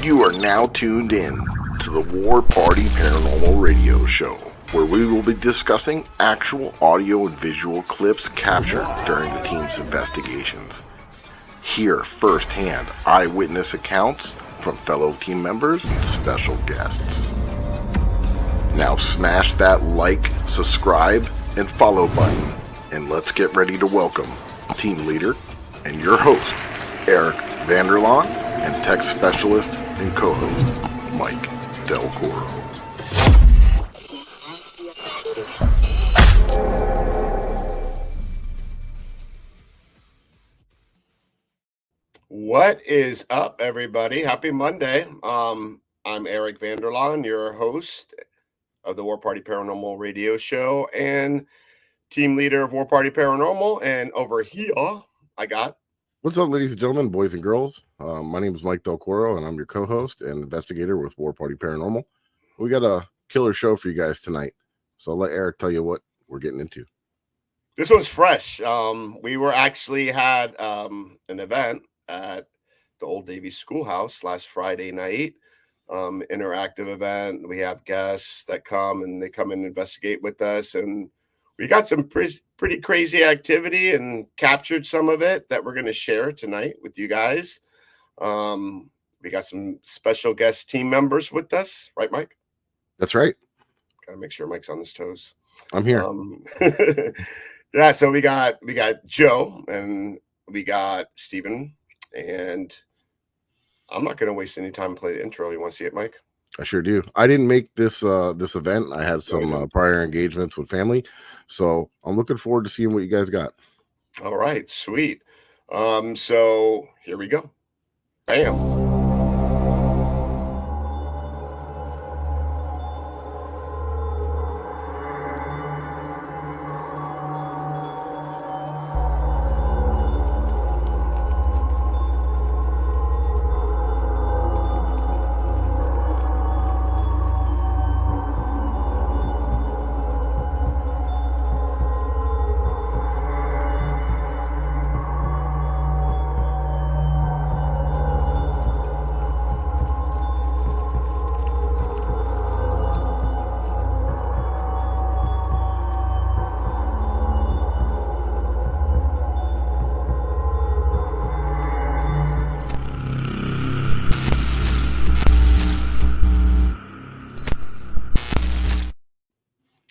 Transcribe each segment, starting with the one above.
You are now tuned in to the War Party Paranormal Radio Show, where we will be discussing actual audio and visual clips captured during the team's investigations. Hear firsthand eyewitness accounts from fellow team members and special guests. Now smash that like, subscribe, and follow button, and let's get ready to welcome team leader and your host, Eric Vanderlaan, and tech specialist and co-host, Mike Del Coro. What is up, everybody? Happy Monday. I'm Eric Vanderlaan, your host of the War Party Paranormal Radio Show and team leader of War Party Paranormal. And over here, I got... What's up, ladies and gentlemen, boys and girls? My name is Mike Del Coro, and I'm your co-host and investigator with War Party Paranormal. We got a killer show for you guys tonight, so I'll let Eric tell you what we're getting into. This one's fresh. We were actually had an event at the Old Davie School last Friday night. Interactive event. We have guests that come and they come and investigate with us, and we got some pretty crazy activity and captured some of it that we're going to share tonight with you guys. We got some special guest team members with us, right, Mike? That's right. Gotta make sure Mike's on his toes. I'm here. Yeah, so we got Joe and we got Steven, and I'm not going to waste any time and play the intro. You want to see it, Mike? I sure do. I didn't make this event. I had some prior engagements with family, so I'm looking forward to seeing what you guys got. All right, sweet. So here we go. Bam.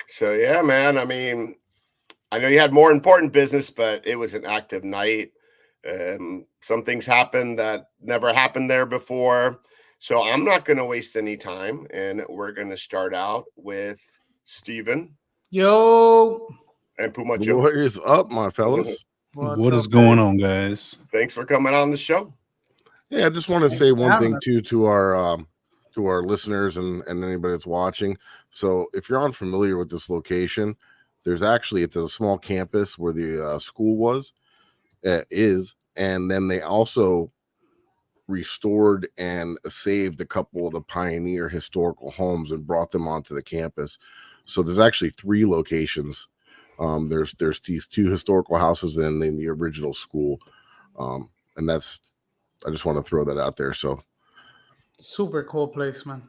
So, yeah, man, I mean, I know you had more important business, but it was an active night. Some things happened that never happened there before. So I'm not going to waste any time, and we're going to start out with Steven. Yo. And Puma Joe. What is up, my fellas? What is going on, guys? Thanks for coming on the show. Yeah, I just want to say one thing, too, to our listeners and anybody that's watching. So if you're unfamiliar with this location, it's a small campus where the school is, and then they also restored and saved a couple of the pioneer historical homes and brought them onto the campus. So there's actually 3 locations. There's these 2 historical houses and then the original school. And I just want to throw that out there. So super cool place, man.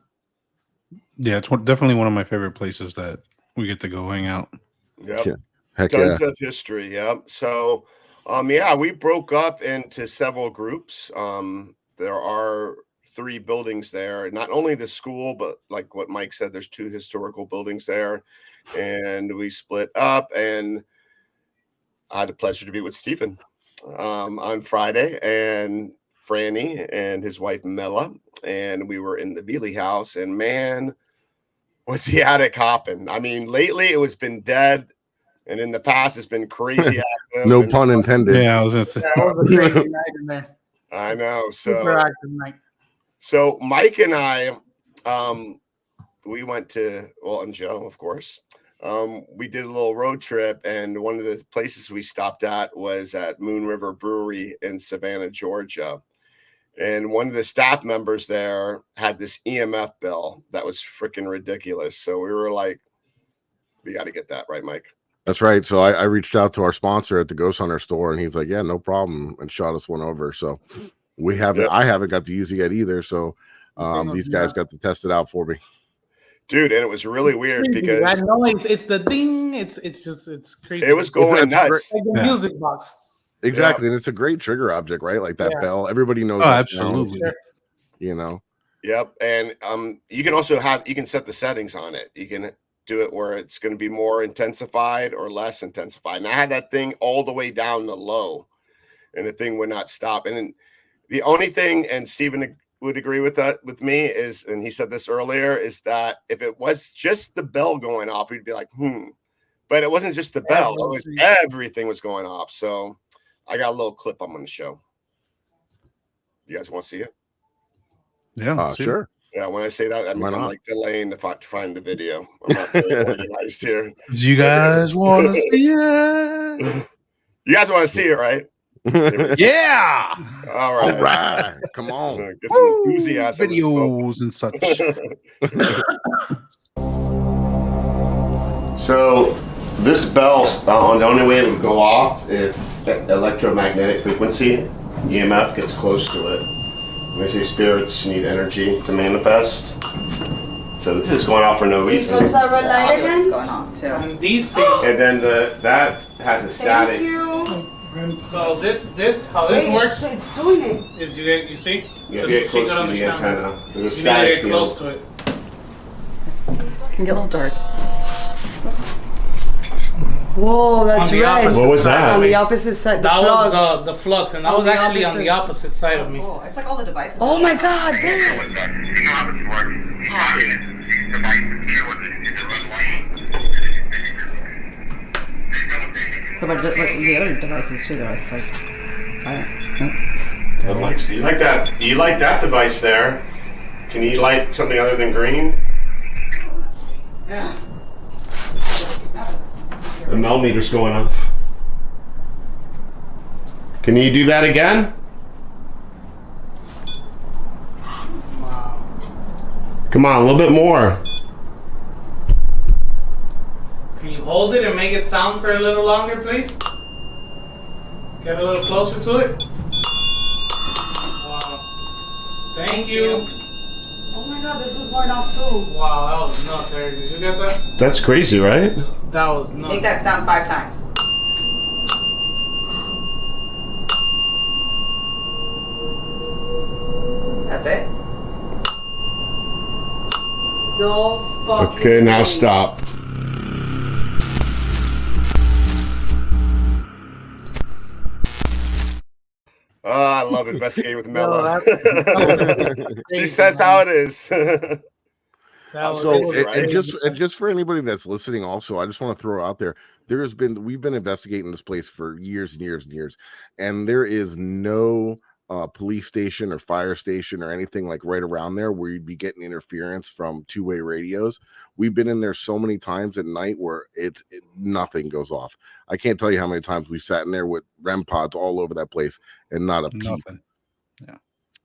Yeah, it's definitely one of my favorite places that we get to go hang out. Yep. Yeah. Heck Tons yeah. of history. Yep. So, we broke up into several groups. There are 3 buildings there, not only the school, but like what Mike said, there's 2 historical buildings there, and we split up, and I had the pleasure to be with Stephen on Friday, and Franny and his wife Mella, and we were in the Bealey house, and man, was the attic hopping. I mean, lately it was been dead, and in the past it's been crazy active. No pun intended. Yeah, I was gonna say. Yeah, it was a crazy night in there. I know. Super active night. So Mike and I, we went to, and Joe, of course, we did a little road trip, and one of the places we stopped at was at Moon River Brewery in Savannah, Georgia. And one of the staff members there had this EMF bill that was freaking ridiculous. So we were like, we got to get that, right, Mike? That's right. So I reached out to our sponsor at the Ghost Hunter store, and he's like, yeah, no problem, and shot us one over. So I haven't got to use it yet either. So These guys got to test it out for me. Dude, and it was really weird because I know it's the ding. It's creepy. it was going nuts. Like the music box. Exactly, and it's a great trigger object, right? Like that bell. Everybody knows. Oh, absolutely. You know. Yep, and you can also set the settings on it. You can do it where it's going to be more intensified or less intensified. And I had that thing all the way down to low, and the thing would not stop. And the only thing, and Stephen would agree with me, is, and he said this earlier, is that if it was just the bell going off, we'd be like, but it wasn't just the bell. It was everything was going off. So I got a little clip I'm going to show. You guys want to see it? Yeah, sure. Yeah, when I say that means I'm like delaying to find the video. I'm not very organized here. Do you guys want to see it? You guys want to see it, right? Yeah. All right. All right. Come on. Get some enthusiasm. Videos and such. So this bell, the only way it would go off if electromagnetic frequency, EMF, gets close to it. They say spirits need energy to manifest. So this is going off for no reason. These are light It's again? going off too. And these things. And then that has a static. Thank you. So this how this works It's doing it. is you see? You Just get so close you can to the understand. antenna. There's a You need to static get close field. to it. It can get a little dark. Whoa, that's On the red. opposite What was that? On the opposite side, the That flux. was the flux, and that On was the actually on opposite. the opposite side of me. Oh, it's like all the devices. Oh my God, yes. But the other devices too, though, it's like silent. You like that? You like that device there? Can you light something other than green? Yeah. The millimeter's going off. Can you do that again? Wow. Come on, a little bit more. Can you hold it and make it sound for a little longer, please? Get a little closer to it. Wow. Thank you. Oh my God, this was going off too. Wow, that was nuts, Eric. Did you get that? That's crazy, right? That was nuts. Make that sound 5 times. That's it. No fucking Okay, now way. stop. Oh, I love investigating with Mella. She says how it is. That was, So it was and crazy. just for anybody that's listening, also, I just want to throw out there, we've been investigating this place for years and years and years, and there is no police station or fire station or anything like right around there where you'd be getting interference from two-way radios. We've been in there so many times at night where nothing goes off. I can't tell you how many times we sat in there with REM pods all over that place and not a peep. Nothing.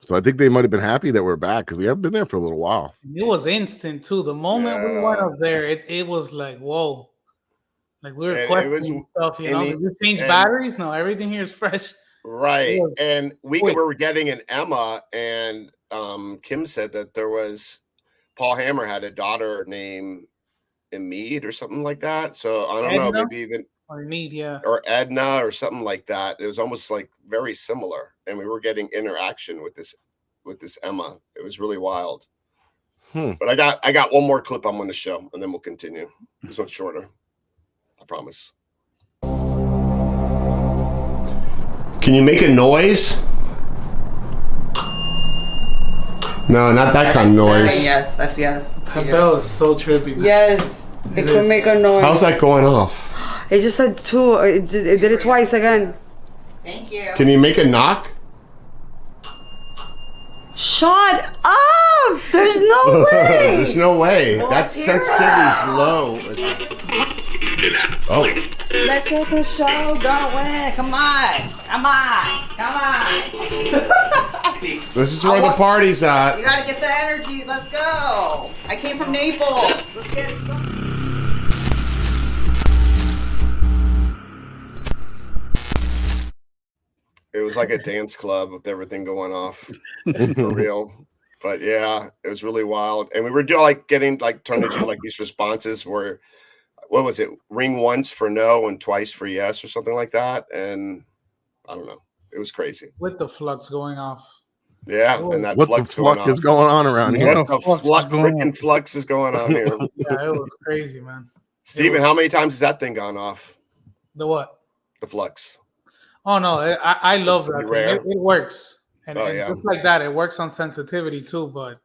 So I think they might have been happy that we're back because we haven't been there for a little while. It was instant too. The moment we went up there, it was like, whoa. Like we were And it questioning stuff, you know. and Did you change and- batteries? No, everything here is fresh. Right. It was And we quick. were getting an Emma, and Kim said that there was Paul Hammer had a daughter named Emid or something like that. So I don't know, Edna? maybe Or need, yeah. or Edna or something like that. It was almost like very similar, and we were getting interaction with this Emma. It was really wild. But I got one more clip I'm going to show, and then we'll continue. This one's shorter, I promise. Can you make a noise? No, not that kind of noise. Yes, that's yes. That bell is so trippy. Yes, it could make a noise. How's that going off? It just said 2. It did it twice again. Thank you. Can you make a knock? Shut up! There's no way. There's no way. Well, That let's hear it. sensitivity's low. Oh, Let's get the show going. Come on. Come on. Come on. this is where the party's at. You gotta get the energies. Let's go. I came from Naples. Let's get it. It was like a dance club with everything going off. For real. But yeah, it was really wild. And we were doing getting trying to do these responses where, what was it? Ring once for no and twice for yes or something like that. And I don't know. It was crazy. With the flux going off. Yeah, and that What the flux going fuck off. is going on around here? What the freaking flux is going on here? Yeah, it was crazy, man. Steven, how many times has that thing gone off? The what? The flux. Oh no, I love that thing. It works. And yeah. just like that, it works on sensitivity too. But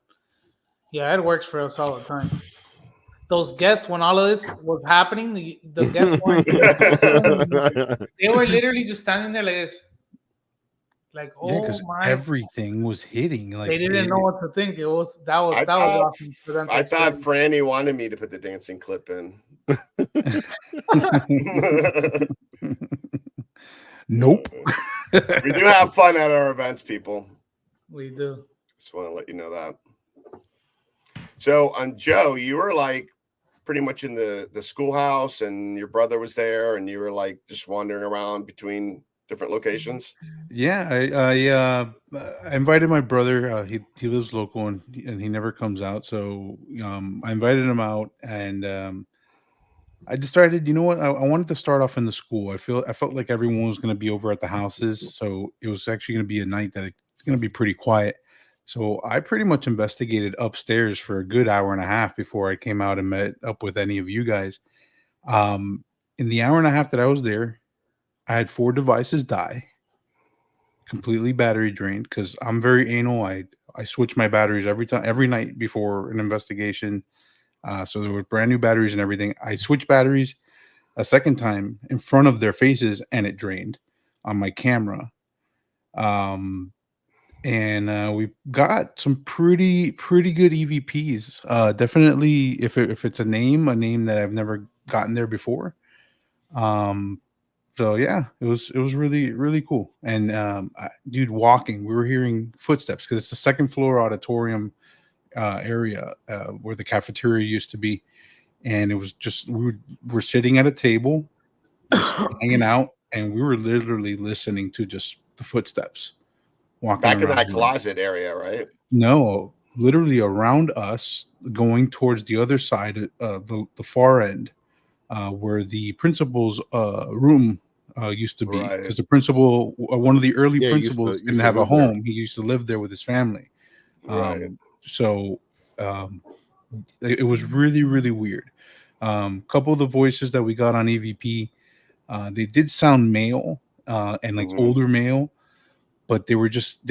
yeah, it works for us all the time. Those guests, when all of this was happening, the guests they were literally just standing there like this. Like, because everything was hitting. Like they didn't know what to think. That was awesome for them. I thought Franny wanted me to put the dancing clip in. Nope. We do have fun at our events, people. We do. Just want to let you know that. So, Joe, you were pretty much in the schoolhouse, and your brother was there, and you were just wandering around between different locations. Yeah, I invited my brother. He lives local, and he never comes out. So I invited him out, and I decided, you know what, I wanted to start off in the school. I felt like everyone was going to be over at the houses, so it was actually going to be a night that it's going to be pretty quiet. So I pretty much investigated upstairs for a good hour and a half before I came out and met up with any of you guys. In the hour and a half that I was there, I had 4 devices die, completely battery drained, because I'm very anal. I switch my batteries every night before an investigation. So there were brand new batteries and everything. I switched batteries a second time in front of their faces, and it drained on my camera. And we got some pretty good EVPs. Definitely, if it's a name that I've never gotten there before. So yeah, it was really, really cool. And dude, walking, we were hearing footsteps because it's the second floor auditorium area where the cafeteria used to be, and it was just we were sitting at a table, hanging out, and we were literally listening to just the footsteps walking back in that around. closet area, right? No, literally around us, going towards the other side, the far end, where the principal's room used to be, because the principal, one of the early principals, didn't have a home. He used to live there with his family. Right. So it was really, really weird. Couple of the voices that we got on EVP, they did sound male and older male, but they were just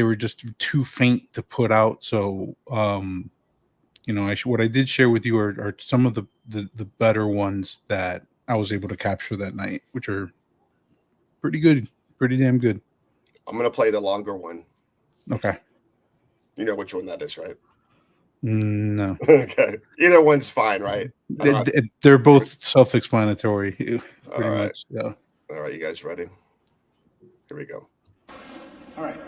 too faint to put out. So what I did share with you are some of the better ones that I was able to capture that night, which are pretty good, pretty damn good. I'm gonna play the longer one. Okay. You know which one that is, right? No. Okay. Either one's fine, right? They're both self-explanatory. Pretty much. Yeah. All right, you guys ready? Here we go. All right.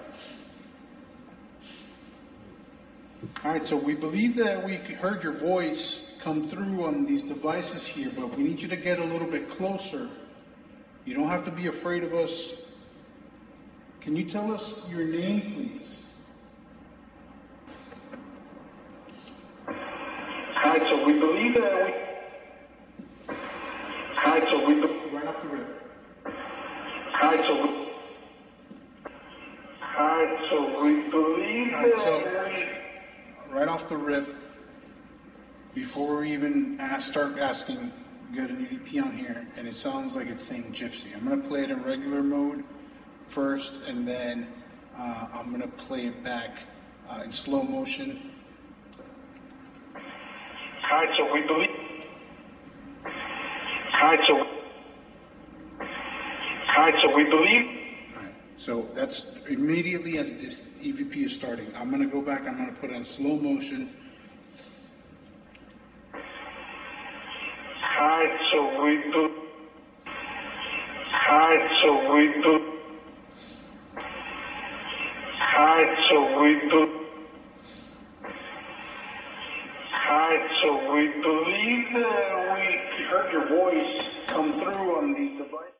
All right, so we believe that we heard your voice come through on these devices here, but we need you to get a little bit closer. You don't have to be afraid of us. Can you tell us your name, please? All right, so we believe that right off the rip. All right, so we believe right off the rip, before we even start asking, we got an EVP on here, and it sounds like it's saying gypsy. I'm going to play it in regular mode first, and then I'm going to play it back in slow motion. All right, so we believe. All right, so we believe. All right, so that's immediately as this EVP is starting. I'm going to go back. I'm going to put it in slow motion. All right, so we do. All right, so we do. All right, so we do. All right, so we believe that we heard your voice come through on these devices.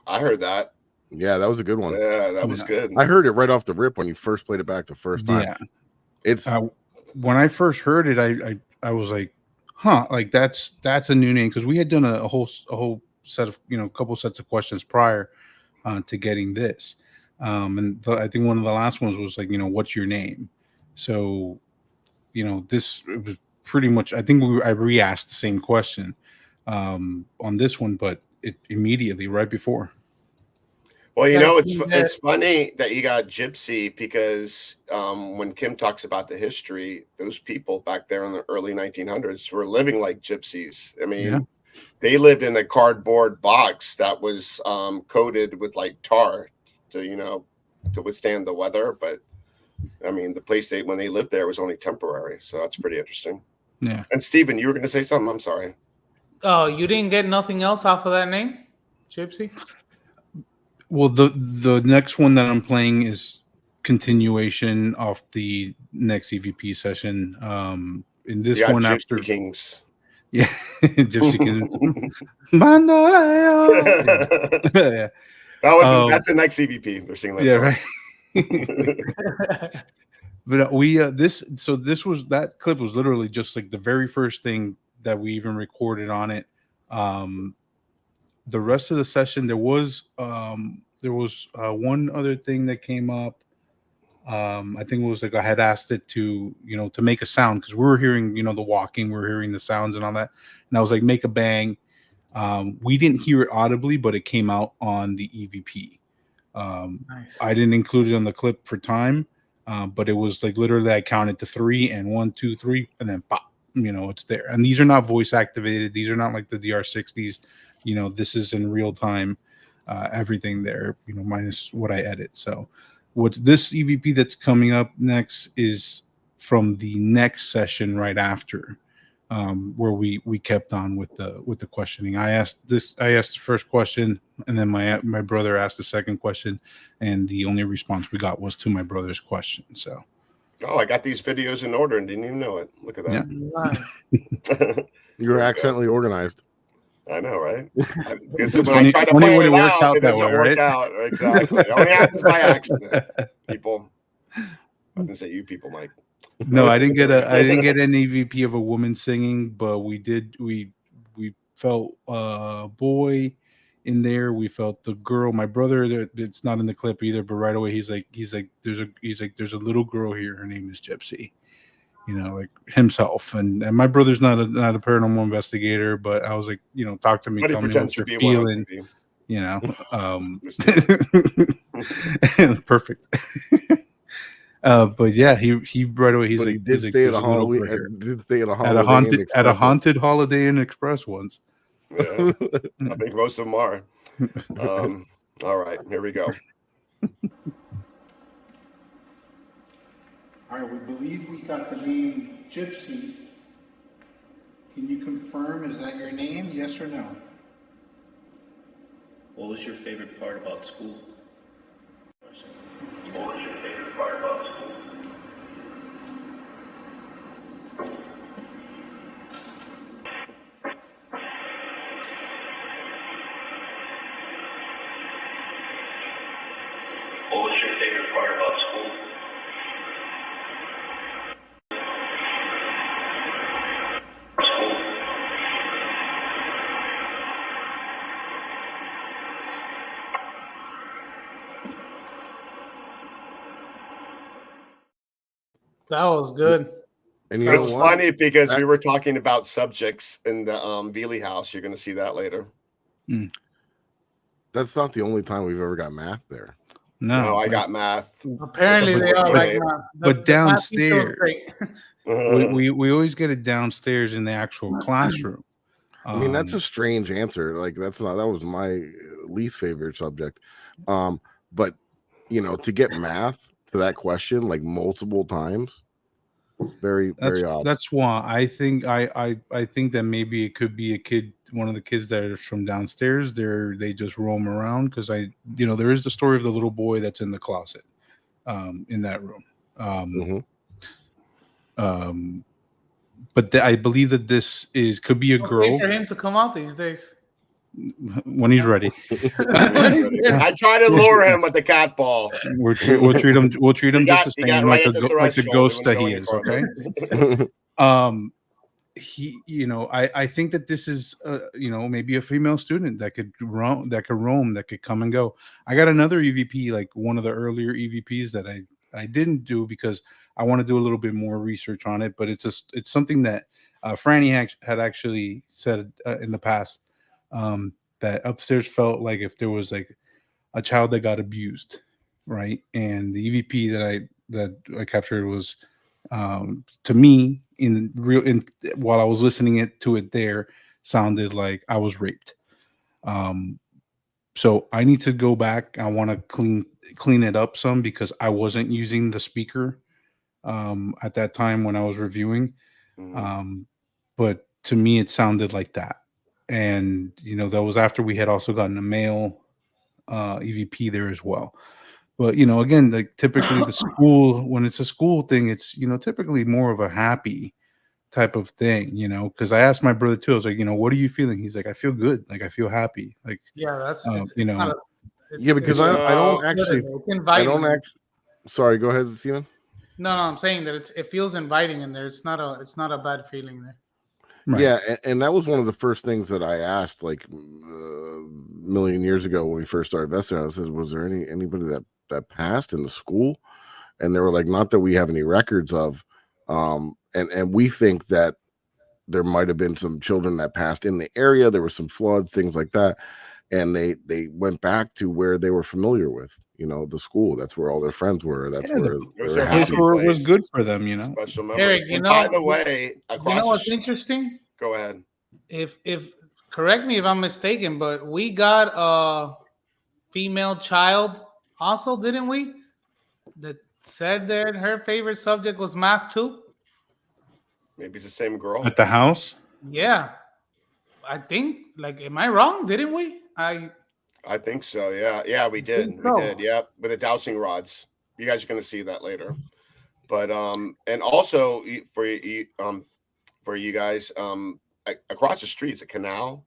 I heard that. Yeah, that was a good one. Yeah, that was good. I heard it right off the rip when you first played it back the first time. Yeah. It's when I first heard it, I was like, huh, like that's a new name, because we had done a whole set of, couple sets of questions prior to getting this. And I think one of the last ones was like, what's your name? So, this, it was pretty much, I think I re-asked the same question on this one, but it immediately right before. Well, Yeah, it's funny that you got Gypsy, because when Kim talks about the history, those people back there in the early 1900s were living like gypsies. I mean, Yeah. they lived in a cardboard box that was coated with like tar to withstand the weather. But I mean, the place when they lived there was only temporary. So that's pretty interesting. Yeah. And Stephen, you were going to say something. I'm sorry. Oh, you didn't get nothing else off of that name, Gypsy? Well, the next one that I'm playing is continuation of the next EVP session. In this one, Gypsy after Kings. Yeah, Gypsy Kings. Yeah. That's the next EVP. They're singing that song. Right. But that clip was literally just like the very first thing that we even recorded on it. The rest of the session, there was one other thing that came up. I think it was like I had asked it to make a sound, because we were hearing the walking, we were hearing the sounds and all that, and I was like, make a bang. We didn't hear it audibly, but it came out on the EVP. Nice. I didn't include it on the clip for time, but it was like literally I counted to 3 and 1, 2, 3, and then pop. It's there. And these are not voice activated. These are not like the DR60s. This is in real time. Everything there, minus what I edit. So, what this EVP that's coming up next is from the next session right after, where we kept on with the questioning. I asked the first question, and then my brother asked the second question, and the only response we got was to my brother's question. So, I got these videos in order and didn't even know it. Look at that. Yeah. You were accidentally organized. I know, right? It's funny when it works out that way, right? Out. Exactly. It only happens by accident. People. I didn't say you people, Mike. No, I didn't get an EVP of a woman singing, but we felt a boy in there. We felt the girl. My brother, it's not in the clip either, but right away he's like there's a little girl here. Her name is Gypsy. Like himself, and my brother's not a paranormal investigator, but I was like, talk to me, tell me what you're feeling. Perfect. But yeah, he right away he did stay at a Halloween. Did stay at a haunted Holiday Inn Express once. Yeah, I think most of them are. All right, here we go. All right, we believe we got the name Gypsy. Can you confirm, is that your name, yes or no? What was your favorite part about school? What was your favorite part about school? What was your favorite part about school? That was good. And it's funny because we were talking about subjects in the Veely house. You're going to see that later. That's not the only time we've ever got math there. No, I got math. Apparently they all like math. But downstairs, we always get it downstairs in the actual classroom. I mean, that's a strange answer. Like that was my least favorite subject. But to get math to that question like multiple times, very odd. That's why I think I think that maybe it could be one of the kids that are from downstairs. They just roam around, because there is the story of the little boy that's in the closet in that room. But I believe that this could be a girl. For him to come out these days. when he's ready. I try to lure him with the cat ball. We'll treat him. We'll treat him just the same, right like the ghost that he is. Okay. He, I think that this is, maybe a female student that could roam, that could come and go. I got another EVP, like one of the earlier EVPs that I didn't do because I want to do a little bit more research on it. But it's something that Franny had actually said in the past, that upstairs felt like if there was like a child that got abused, right? And the EVP that I captured was, to me, while I was listening to it there, sounded like I was raped. So I need to go back. I want to clean it up some because I wasn't using the speaker at that time when I was reviewing. But to me, it sounded like that. And that was after we had also gotten a male EVP there as well. But again, like typically the school, when it's a school thing, it's typically more of a happy type of thing, because I asked my brother too. I was like, what are you feeling? He's like, I feel good, like I feel happy, like that's because I don't actually. Sorry, go ahead, Steven. No, I'm saying that it feels inviting in there. It's not a bad feeling there. Right. Yeah, and that was one of the first things that I asked, like a million years ago when we first started investigating. I said, was there anybody that passed in the school? And they were like, not that we have any records of. And we think that there might have been some children that passed in the area. There were some floods, things like that. And they went back to where they were familiar with, the school. That's where all their friends were. That's where it was good for them, Special memories. Eric, by the way, what's interesting? Go ahead. If correct me if I'm mistaken, but we got a female child also, didn't we? That said that her favorite subject was math too. Maybe it's the same girl at the house. Yeah, I think. Like, am I wrong? Didn't we? I think so. Yeah, we did. We did. Yeah, with the dowsing rods. You guys are going to see that later. But and also for you guys, across the street is a canal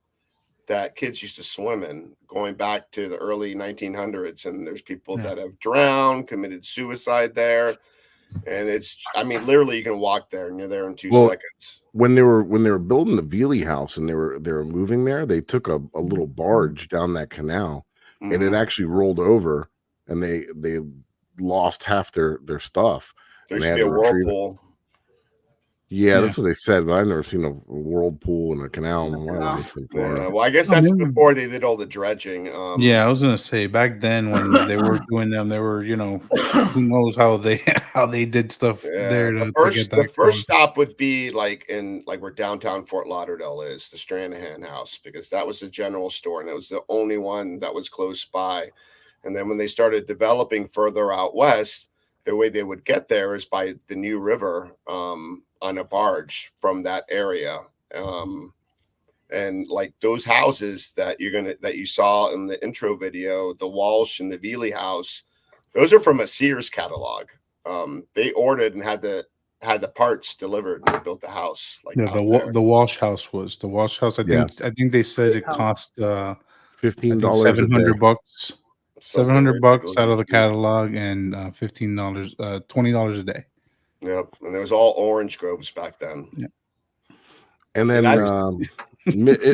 that kids used to swim in, going back to the early 1900s. And there's people that have drowned, committed suicide there. And literally you can walk there and you're there in 2 seconds. When they were building the Veely house and they were moving there, they took a little barge down that canal and it actually rolled over and they lost half their stuff. There used to be a whirlpool. Yeah, that's what they said, but I've never seen a whirlpool in a canal in my life. Well, I guess that's before they did all the dredging. I was gonna say back then when they were doing them, they were, who knows how they did stuff there. The first stop would be like where downtown Fort Lauderdale is, the Stranahan House, because that was the general store and it was the only one that was close by. And then when they started developing further out west, the way they would get there is by the New River on a barge from that area. And like those houses that you saw in the intro video, the Walsh and the Veely house, those are from a Sears catalog. They ordered and had the parts delivered and they built the house. Like the Walsh house I think they said it cost $15, $700 $700 out of the catalog and $15 $20 a day. Yep, and there was all orange groves back then. Yeah, and then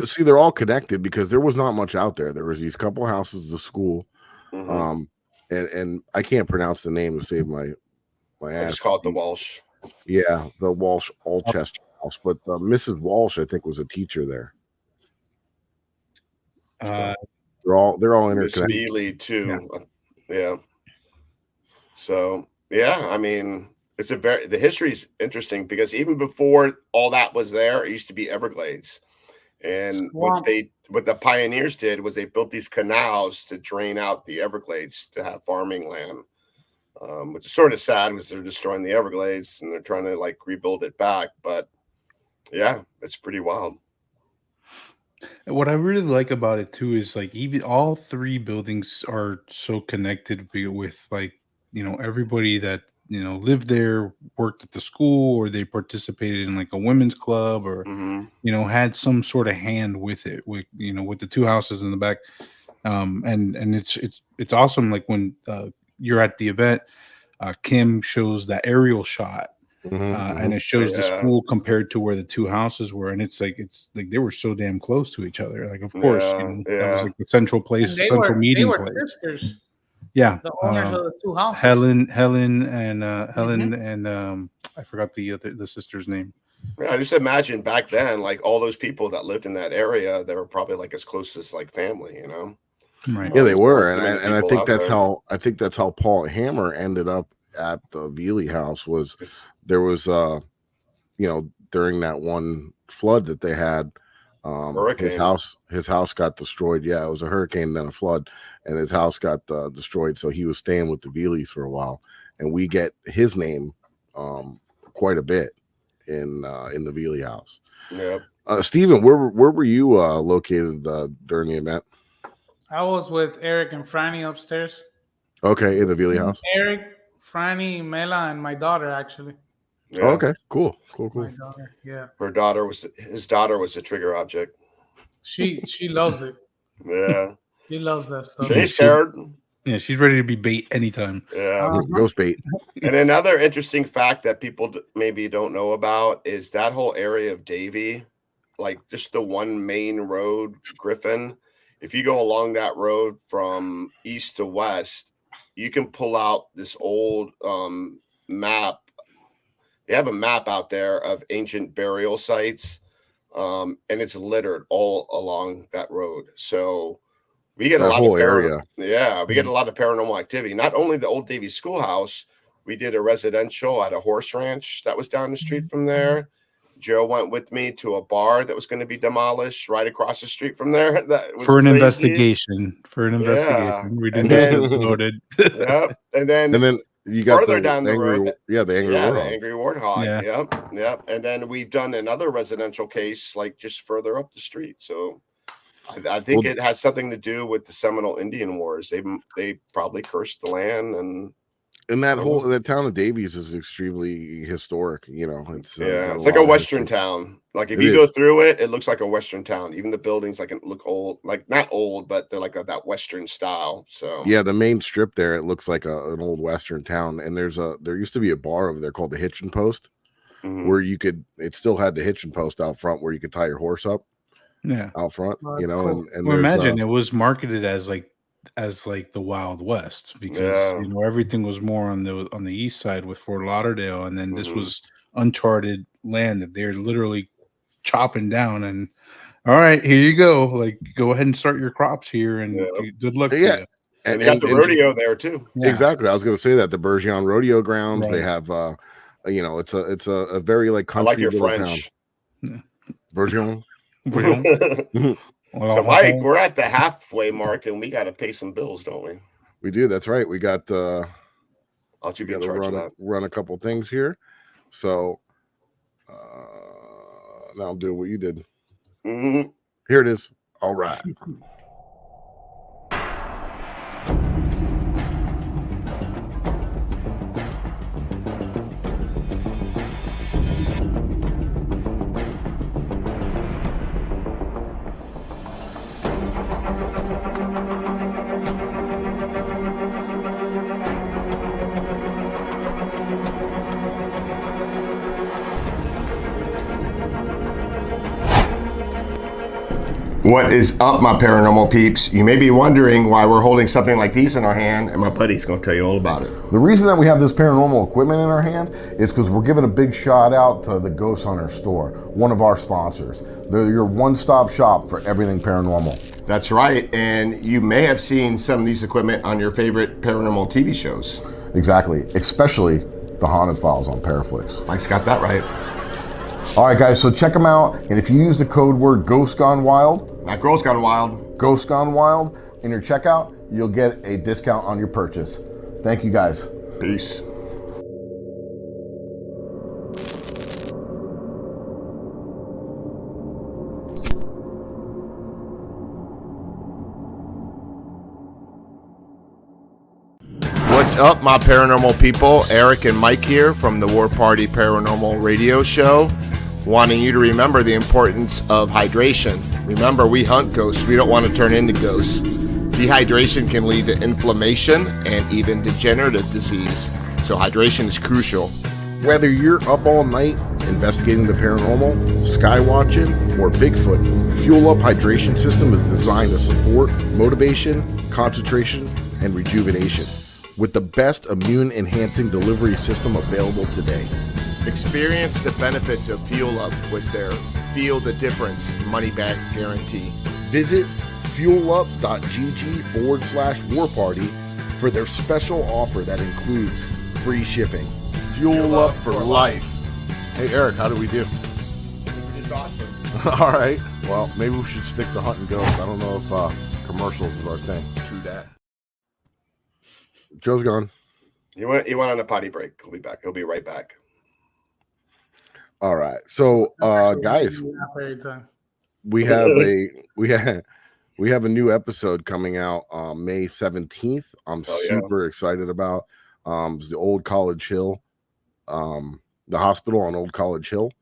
see, they're all connected because there was not much out there. There was these couple houses, the school, and I can't pronounce the name to save my ass. It's called the Walsh. Yeah, the Walsh Alchester house, but Mrs. Walsh, I think, was a teacher there. They're all interconnected. Miss Veely too. Yeah. So yeah, the history is interesting because even before all that was there, it used to be Everglades. And what the pioneers did was they built these canals to drain out the Everglades to have farming land, which is sort of sad because they're destroying the Everglades and they're trying to like rebuild it back. But yeah, it's pretty wild. What I really like about it too is like even all three buildings are so connected with like everybody that lived there, worked at the school, or they participated in like a women's club, or had some sort of hand with it, with with the two houses in the back. And it's awesome. Like when you're at the event, Kim shows that aerial shot. And it shows the school compared to where the two houses were, and it's like they were so damn close to each other. Like, of course, that was like the central place, central meeting place. Sisters. Yeah, the owners of the two houses. Helen, and I forgot the sister's name. Yeah, just imagine back then, like all those people that lived in that area, they were probably like as close as like family, Right? Yeah, they were, and I think that's how Paul Hammer ended up at the Veely house. Was there was during that one flood that they had, his house got destroyed. Yeah, it was a hurricane, then a flood, and his house got destroyed. So he was staying with the Veelys for a while, and we get his name quite a bit in the Veely house. Yep. Steven, where were you located during the event? I was with Eric and Franny upstairs. Okay, in the Veely house. Eric, Franny, Mela, and my daughter actually. Yeah. Oh, okay, cool. My daughter, yeah. His daughter was the trigger object. She loves it. Yeah. She loves that stuff. She's scared. Yeah, she's ready to be bait anytime. Yeah. Ghost bait. And another interesting fact that people maybe don't know about is that whole area of Davie, like just the one main road, Griffin. If you go along that road from east to west, you can pull out this old map. They have a map out there of ancient burial sites, and it's littered all along that road. So we get a lot of area. Yeah, we get a lot of paranormal activity. Not only the Old Davie Schoolhouse, we did a residential at a horse ranch that was down the street from there. Joe went with me to a bar that was going to be demolished right across the street from there. That was for an crazy. investigation. We didn't get loaded. Yep. And then you got further down the road. The angry warthog. Yeah. Yep. And then we've done another residential case like just further up the street. So I think it has something to do with the Seminole Indian Wars. They probably cursed the land, and that town of Davies is extremely historic. It's it's like a Western town. Like if you go through it, it looks like a Western town. Even the buildings look old, like not old, but they're like that Western style. So yeah, the main strip there, it looks like an old Western town. And there used to be a bar over there called the Hitchin' Post, where it still had the hitching post out front where you could tie your horse up. Yeah, out front, cool. and well, imagine it was marketed as like the Wild West, because everything was more on the east side with Fort Lauderdale, and then this was uncharted land that they're literally chopping down. And all right, here you go, like go ahead and start your crops here, and good luck to you. And you got the rodeo there too. Yeah. Exactly, I was going to say that the Bergeon Rodeo Grounds. Right. They have it's a very like country. I like your French. Town. Bergeon. So Mike, we're at the halfway mark and we got to pay some bills, don't we? We do. That's right. We got I'll let you be in charge of that. Run a couple things here. So now I'll do what you did. Here it is. All right. What is up, my paranormal peeps? You may be wondering why we're holding something like these in our hand, and my buddy's going to tell you all about it. The reason that we have this paranormal equipment in our hand is because we're giving a big shout out to the Ghost Hunter store, one of our sponsors. They're your one-stop shop for everything paranormal. That's right, and you may have seen some of these equipment on your favorite paranormal TV shows. Exactly, especially the Haunted Files on Paraflix. Mike's got that right. All right, guys, so check them out. And if you use the code word Ghost Gone Wild, not Girls Gone Wild, Ghost Gone Wild, in your checkout, you'll get a discount on your purchase. Thank you, guys. Peace. What's up, my paranormal people? Eric and Mike here from the War Party Paranormal Radio Show, wanting you to remember the importance of hydration. Remember, we hunt ghosts. We don't want to turn into ghosts. Dehydration can lead to inflammation and even degenerative disease. So hydration is crucial. Whether you're up all night investigating the paranormal, sky watching, or Bigfoot, Fuel Up Hydration System is designed to support motivation, concentration, and rejuvenation with the best immune-enhancing delivery system available today. Experience the benefits of Fuel Up with their Feel the Difference money-back guarantee. Visit fuelup.gg/warparty for their special offer that includes free shipping. Fuel Up for life. Hey, Eric, how do we do? It's awesome. All right. Well, maybe we should stick to hunting ghosts. I don't know if commercials is our thing. True that. Joe's gone. He went on a potty break. He'll be back. He'll be right back. All right. So, guys, we have a new episode coming out May 17th. I'm super excited about. It's the Old College Hill, the hospital on Old College Hill.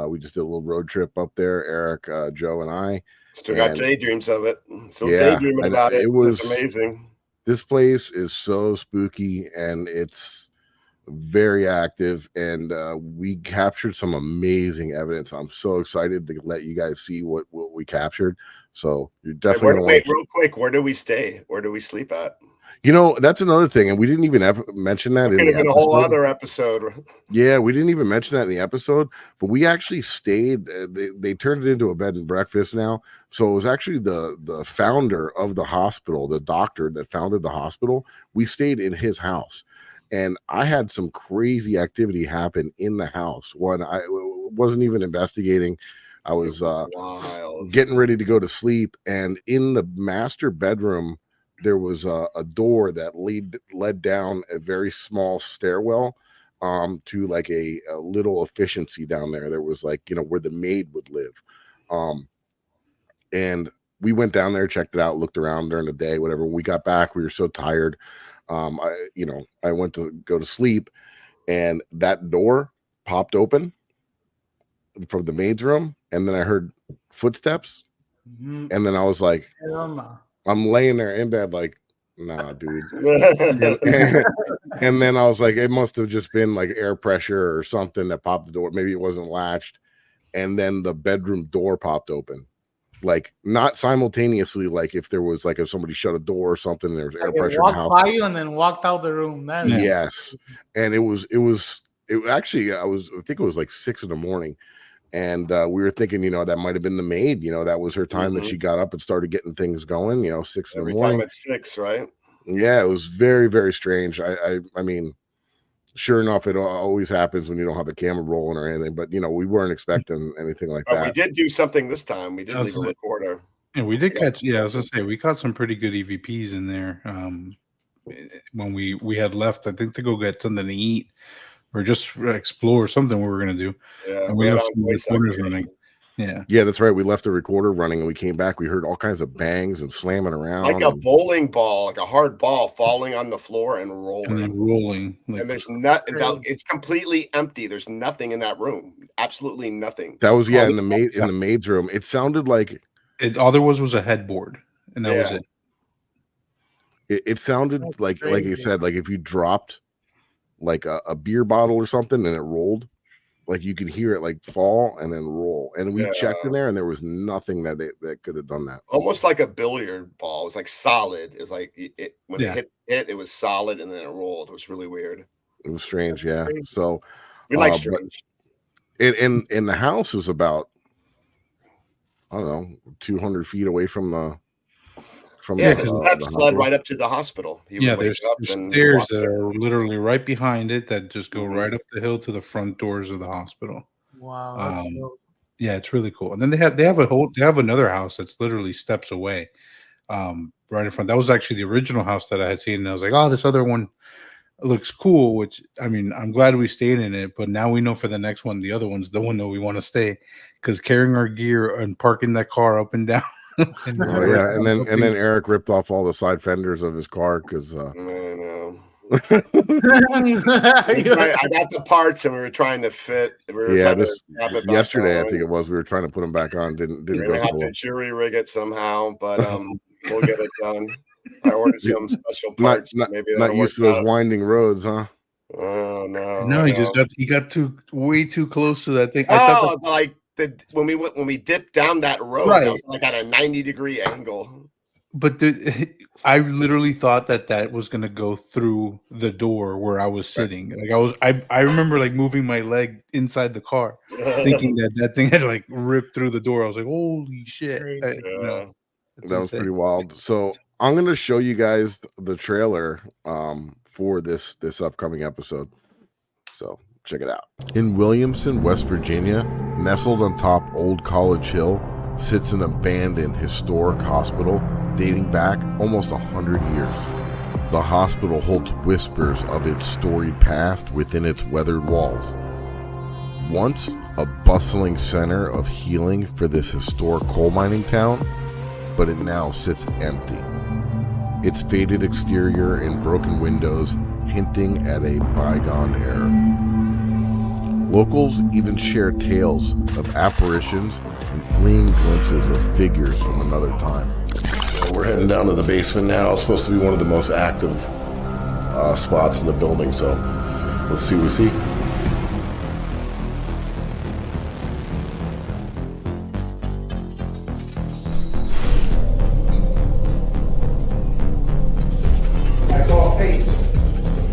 We just did a little road trip up there, Eric, Joe, and I. Still got daydreams of it. Still daydreaming about it. It was amazing. This place is so spooky and it's very active, and we captured some amazing evidence. I'm so excited to let you guys see what we captured. So you're definitely wait, real quick. Where do we stay? Where do we sleep at? You know, that's another thing, and we didn't even mention that. It could have been a whole other episode. Yeah, we didn't even mention that in the episode, but we actually stayed. They turned it into a bed and breakfast now. So it was actually the founder of the hospital, the doctor that founded the hospital. We stayed in his house, and I had some crazy activity happen in the house. One, I wasn't even investigating. I was getting ready to go to sleep, and in the master bedroom, there was a door that led down a very small stairwell to like a little efficiency down there. There was like, you know, where the maid would live. And we went down there, checked it out, looked around during the day, whatever. When we got back, we were so tired. I went to go to sleep, and that door popped open from the maid's room. And then I heard footsteps. Mm-hmm. And then I was like, I'm laying there in bed like, nah, dude. and then I was like, it must have just been like air pressure or something that popped the door. Maybe it wasn't latched. And then the bedroom door popped open. Like not simultaneously, like if there was like if somebody shut a door or something, there was air pressure in the house. Walked by you and then walked out the room. Yes. And it actually, I think it was like 6 a.m. And we were thinking, you know, that might have been the maid. You know, that was her time that she got up and started getting things going. You know, 6 Every a.m. time at 6, right? Yeah, it was very, very strange. I mean, sure enough, it always happens when you don't have a camera rolling or anything. But you know, we weren't expecting anything like that. We did do something this time. We did leave a recorder. Yeah, we did catch. Yeah, I was gonna say we caught some pretty good EVPs in there. When we had left, I think to go get something to eat. Or just explore something we were gonna do. Yeah, and we left some recorders running. Yeah, that's right. We left the recorder running, and we came back. We heard all kinds of bangs and slamming around, like a bowling ball, like a hard ball falling on the floor and rolling. And there's nothing. It's completely empty. There's nothing in that room. Absolutely nothing. That was in the maid's room. It sounded like all there was a headboard, and that was it. It sounded like you said, like if you dropped like a beer bottle or something and it rolled, like you could hear it like fall and then roll. And we checked in there and there was nothing that could have done that. Almost like a billiard ball. It was like solid. It was like when it hit, it was solid and then it rolled. It was really weird. It was strange. Yeah. So we like strange. And the house is about, I don't know, 200 feet away from the the steps led right up to the hospital. There's stairs that are literally right behind it that just go right up the hill to the front doors of the hospital. Wow. Yeah, it's really cool. And then they have another house that's literally steps away, right in front. That was actually the original house that I had seen, and I was like, oh, this other one looks cool. Which I mean, I'm glad we stayed in it, but now we know for the next one, the other one's the one that we want to stay, because carrying our gear and parking that car up and down. And then Eric ripped off all the side fenders of his car because I got the parts, and we were trying to fit. We were Yeah, trying this to snap it back yesterday I on. think it was. We were trying to put them back on. Didn't We're go gonna have cool. to jury rig it somehow, but we'll get it done. I ordered some special parts. Maybe not that'll used to work those out. winding roads, huh? Oh no! No, I he got way too close to that thing. I Oh, thought like when we dipped down that road, Right. that was like at a 90-degree angle. but I literally thought that was gonna go through the door where I was sitting. Like I remember like moving my leg inside the car, thinking that thing had like ripped through the door. I was like, holy shit! Yeah. That was pretty wild. So I'm going to show you guys the trailer for this upcoming episode. So check it out. In Williamson, West Virginia, nestled on top Old College Hill, sits an abandoned historic hospital dating back almost 100 years. The hospital holds whispers of its storied past within its weathered walls. Once a bustling center of healing for this historic coal mining town, but it now sits empty. Its faded exterior and broken windows hinting at a bygone era. Locals even share tales of apparitions and fleeting glimpses of figures from another time. So we're heading down to the basement now. It's supposed to be one of the most active spots in the building, so let's see what we see.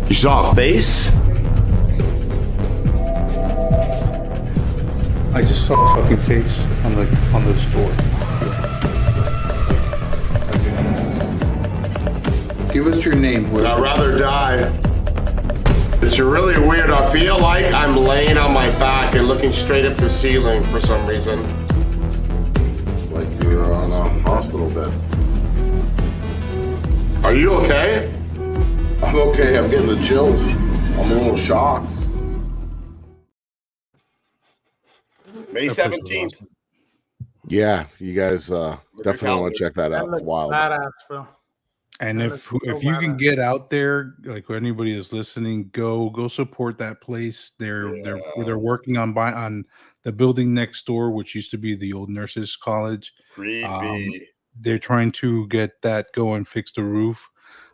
You saw a face? I just saw a fucking face on the door. Give us your name. I'd rather die. It's really weird. I feel like I'm laying on my back and looking straight up the ceiling for some reason. Like you're on a hospital bed. Are you okay? I'm okay. I'm getting the chills. I'm a little shocked. May 17th. Yeah, you guys definitely want to check that out. It's wild. Badass, bro. And if you can get out there, like anybody is listening, go support that place. They're working on the building next door, which used to be the old nurses' college. Creepy. They're trying to get that going, fix the roof,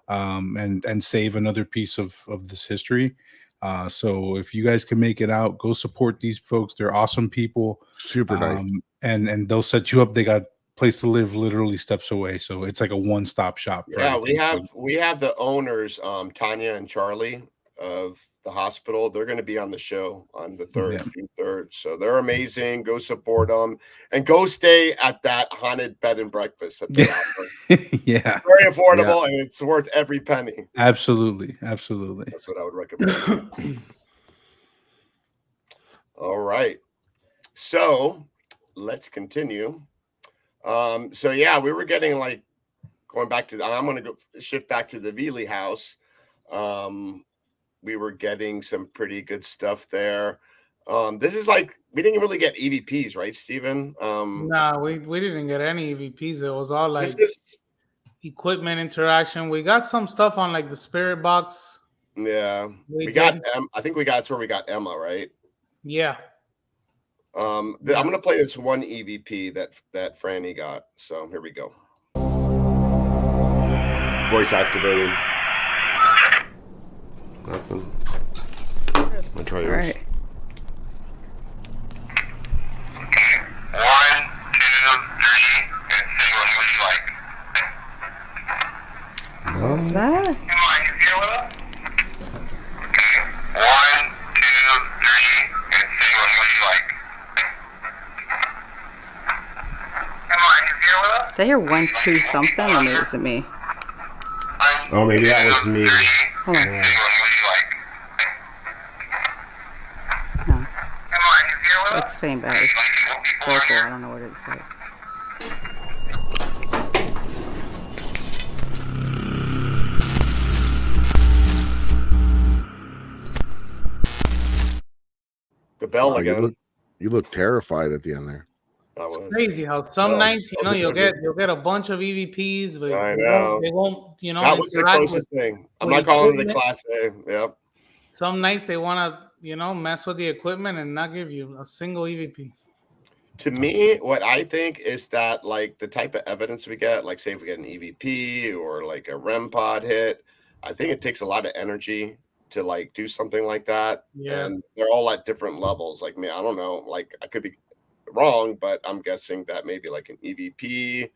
and save another piece of this history. So if you guys can make it out, go support these folks. They're awesome people. Super nice. And they'll set you up. They got place to live literally steps away. So it's like a one-stop shop. Yeah, we have the owners, Tanya and Charlie of the hospital. They're going to be on the show on the 3rd, June 3rd. So they're amazing. Go support them and go stay at that haunted bed and breakfast that they're offering. Yeah. Very affordable and it's worth every penny. Absolutely. That's what I would recommend. All right. So let's continue. So yeah, we were getting like going back to I'm going to go shift back to the Veely house. We were getting some pretty good stuff there. This is like we didn't really get EVPs, right, Steven? No, we didn't get any EVPs. It was all like equipment interaction. We got some stuff on like the spirit box. Yeah, we got I think we got it's where we got Emma, right? Yeah. I'm gonna play this one EVP that Franny got. So here we go. Voice activated. Nothing. I'm gonna try yours. All right. 1, 2, 3, and say what you like. What's that? Am I here with us? Okay. 1, 2, 3, and say what you like. Am I here with us? Did I hear 1, 2 something, or maybe is it me? Oh, maybe that was me. Hold on. Say what you like. No, Am I here with us? it's faint, but it's vocal. I don't know what it says. The bell Wow, again. You look terrified at the end there. I was Crazy how some nights, you know, you'll get a bunch of EVPs, but I know. they won't, you know, That was the interact closest thing. I'm with not calling it a equipment. class A. Yep. Some nights they want to, you know, mess with the equipment and not give you a single EVP. To me, what I think is that like the type of evidence we get, like say if we get an EVP or like a REM pod hit, I think it takes a lot of energy to like do something like that. Yeah. And they're all at different levels. Like me, I don't know, like I could be wrong, but I'm guessing that maybe like an EVP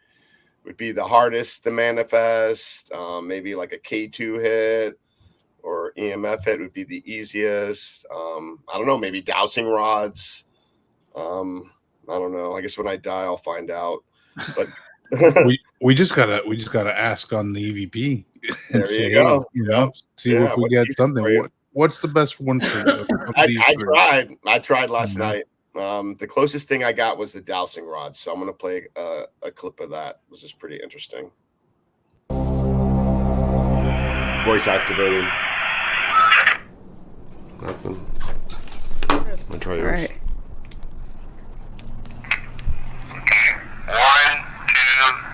would be the hardest to manifest. Maybe like a K2 hit or EMF hit would be the easiest. I don't know, maybe dowsing rods. I don't know. I guess when I die, I'll find out. But we just gotta ask on the EVP. And there say, you go. You know, see if we get something. What's the best one for you? I tried last night. The closest thing I got was the dowsing rod. So I'm going to play a clip of that. It was just pretty interesting. Voice activated. Nothing. I'm going to try yours. All right. 1, 2,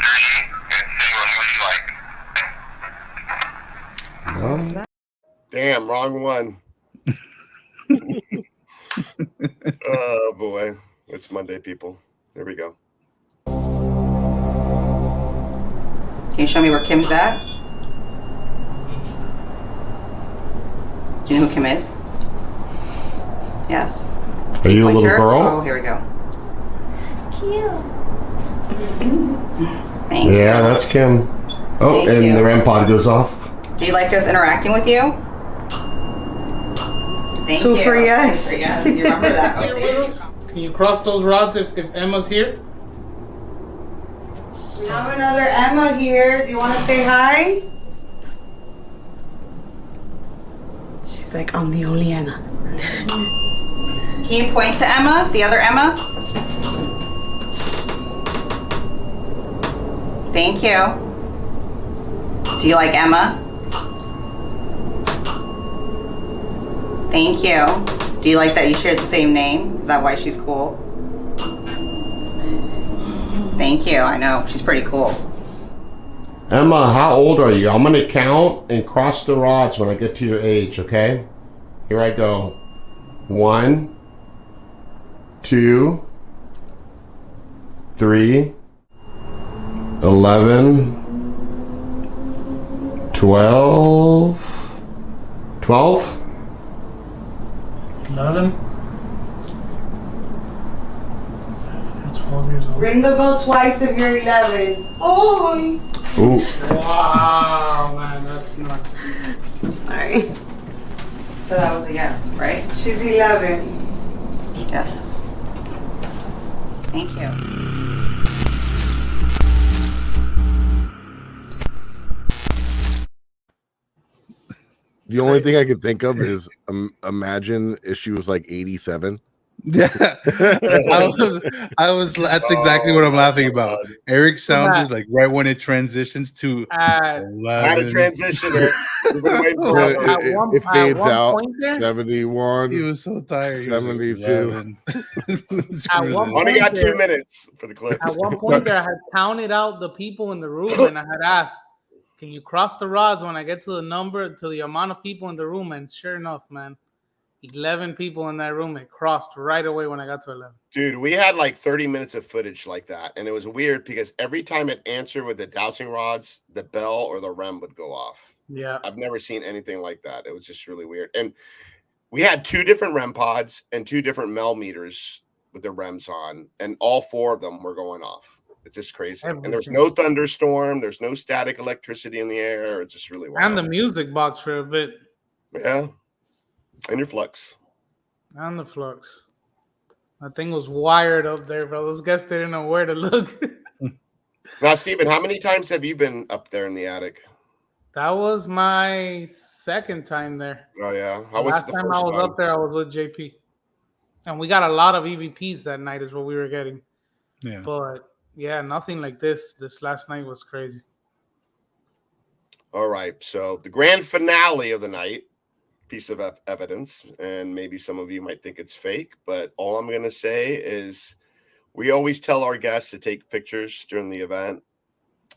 3, and say what you like. Damn, wrong one. Oh boy, it's Monday, people. Here we go. Can you show me where Kim's at? Do you know who Kim is? Yes. Are you a little Pointer? girl? Oh, here we go. Cute. Thank you. Yeah, that's Kim. Oh, Thank and you. the REM pod goes off. Do you like us interacting with you? Thank Two you. for yes. 2 for yes. You remember that? Oh, thank you. Can you cross those rods if Emma's here? We have another Emma here. Do you want to say hi? She's like, I'm the only Emma. Can you point to Emma, the other Emma? Thank you. Do you like Emma? Thank you. Do you like that you share the same name? Is that why she's cool? Thank you. I know. She's pretty cool. Emma, how old are you? I'm going to count and cross the rods when I get to your age, okay? Here I go. 1, 2, 3, 11, 12, 12? 11. 12 years old. Ring the bell twice if you're 11. Oh. Ooh. Wow, man, that's nuts. Sorry. So that was a yes, right? She's 11. Yes. Thank you. The only thing I could think of is imagine if she was like 87. Yeah, I was. That's exactly what I'm laughing about. Eric sounded like right when it transitions to 11. How to transition it. We've been waiting for It fades out. 71. He was so tired. 72. Only got 2 minutes for the clip. At one point there, I had counted out the people in the room and I had asked, can you cross the rods when I get to the number, to the amount of people in the room? And sure enough, man, 11 people in that room. It crossed right away when I got to 11. Dude, we had like 30 minutes of footage like that. And it was weird because every time it answered with the dowsing rods, the bell or the REM would go off. Yeah. I've never seen anything like that. It was just really weird. And we had 2 different REM pods and 2 different Mel meters with the REMs on. And all 4 of them were going off. It's just crazy. Everything. And there's no thunderstorm. There's no static electricity in the air. It's just really wild. And the music box for a bit. Yeah. And your flux. And the flux. That thing was wired up there, bro. Those guys didn't know where to look. Now, Steven, how many times have you been up there in the attic? That was my second time there. Oh, yeah. How was Last the time first I was time? up there, I was with JP. And we got a lot of EVPs that night is what we were getting. Yeah. But, yeah, nothing like this. This last night was crazy. All right. So the grand finale of the night, piece of evidence, and maybe some of you might think it's fake, but all I'm going to say is we always tell our guests to take pictures during the event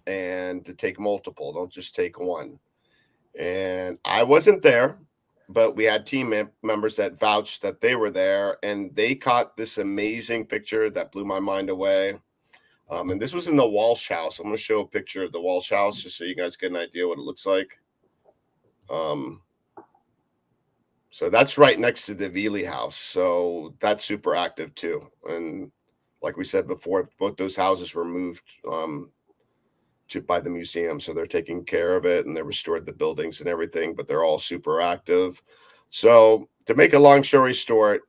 and to take multiple. Don't just take one. And I wasn't there, but we had team members that vouched that they were there, and they caught this amazing picture that blew my mind away. And this was in the Walsh house. I'm going to show a picture of the Walsh house just so you guys get an idea what it looks like. So that's right next to the Veely house. So that's super active too. And like we said before, both those houses were moved by the museum. So they're taking care of it and they restored the buildings and everything, but they're all super active. So to make a long story short,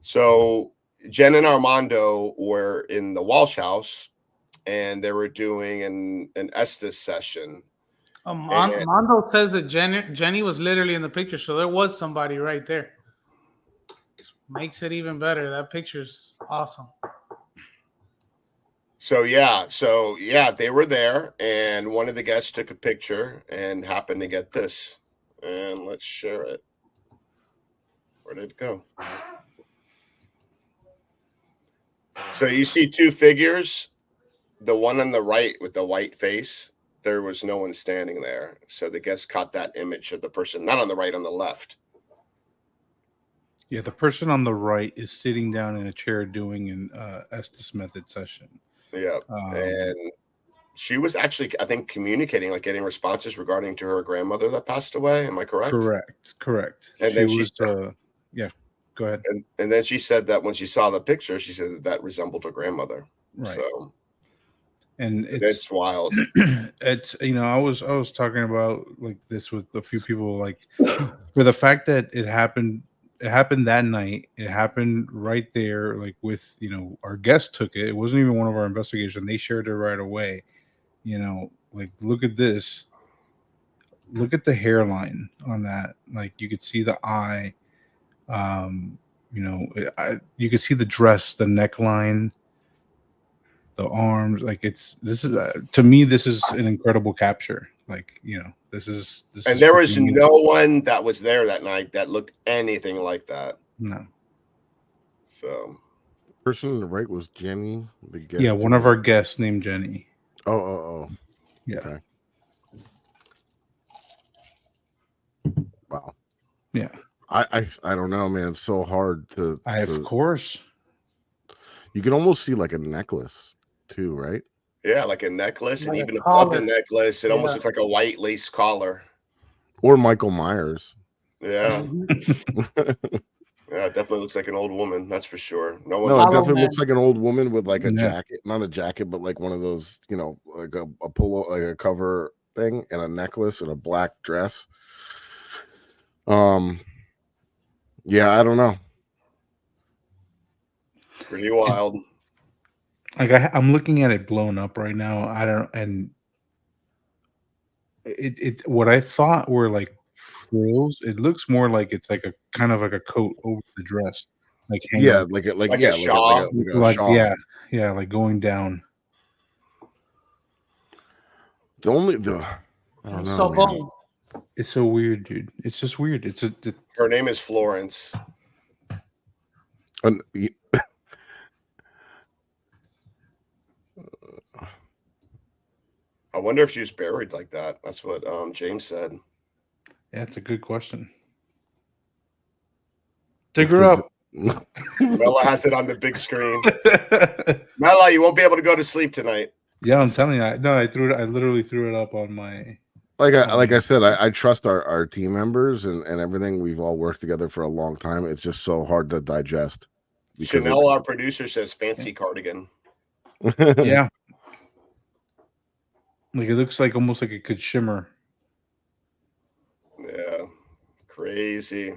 so Jen and Armando were in the Walsh house and they were doing an Estes session. Armando says that Jenny was literally in the picture, so there was somebody right there. Makes it even better. That picture's awesome. So yeah, they were there, and one of the guests took a picture and happened to get this. And let's share it. Where did it go? So you see two figures. The one on the right with the white face, there was no one standing there. So the guest caught that image of the person, not on the right, on the left. Yeah, the person on the right is sitting down in a chair doing an Estes method session. Yeah, and she was actually, I think, communicating, like getting responses regarding to her grandmother that passed away. Am I correct? Correct. And then she said, yeah, go ahead. And then she said that when she saw the picture, she said that resembled her grandmother. Right. So, and it's wild. It's, I was talking about like this with a few people, like for the fact that it happened that night. It happened right there, like with, our guest took it. It wasn't even one of our investigators. They shared it right away. Like, look at this. Look at the hairline on that. Like, you could see the eye. You could see the dress, the neckline, the arms. Like, to me, this is an incredible capture. Like, this is. And there was no one that was there that night that looked anything like that. No. So, the person on the right was Jenny, the guest. Yeah, one of our guests named Jenny. Oh. Yeah. Okay. Wow. Yeah. I don't know, man. It's so hard to. Of course. You can almost see like a necklace too, right? Yeah, like a necklace, Like and even collar. above the necklace, it almost looks like a white lace collar. Or Michael Myers. Yeah. Yeah, it definitely looks like an old woman. That's for sure. No, it definitely looks like an old woman with like a jacket, not a jacket, but like one of those, like a polo, like a cover thing, and a necklace and a black dress. Yeah, I don't know. Pretty wild. Like I'm looking at it blown up right now. And what I thought were like frills. It looks more like it's like a kind of like a coat over the dress, like yeah, like a shawl, like like going down. I don't know. So boom. It's so weird, dude. It's just weird. Her name is Florence. I wonder if she was buried like that. That's what James said. Yeah, that's a good question. Dig her up. Mela has it on the big screen. Mela, you won't be able to go to sleep tonight. Yeah, I'm telling you. I literally threw it up on my. Like I said, I trust our team members and everything. We've all worked together for a long time. It's just so hard to digest. Chanel, our producer, says fancy cardigan. Yeah. Like it looks like almost like it could shimmer. Yeah. Crazy.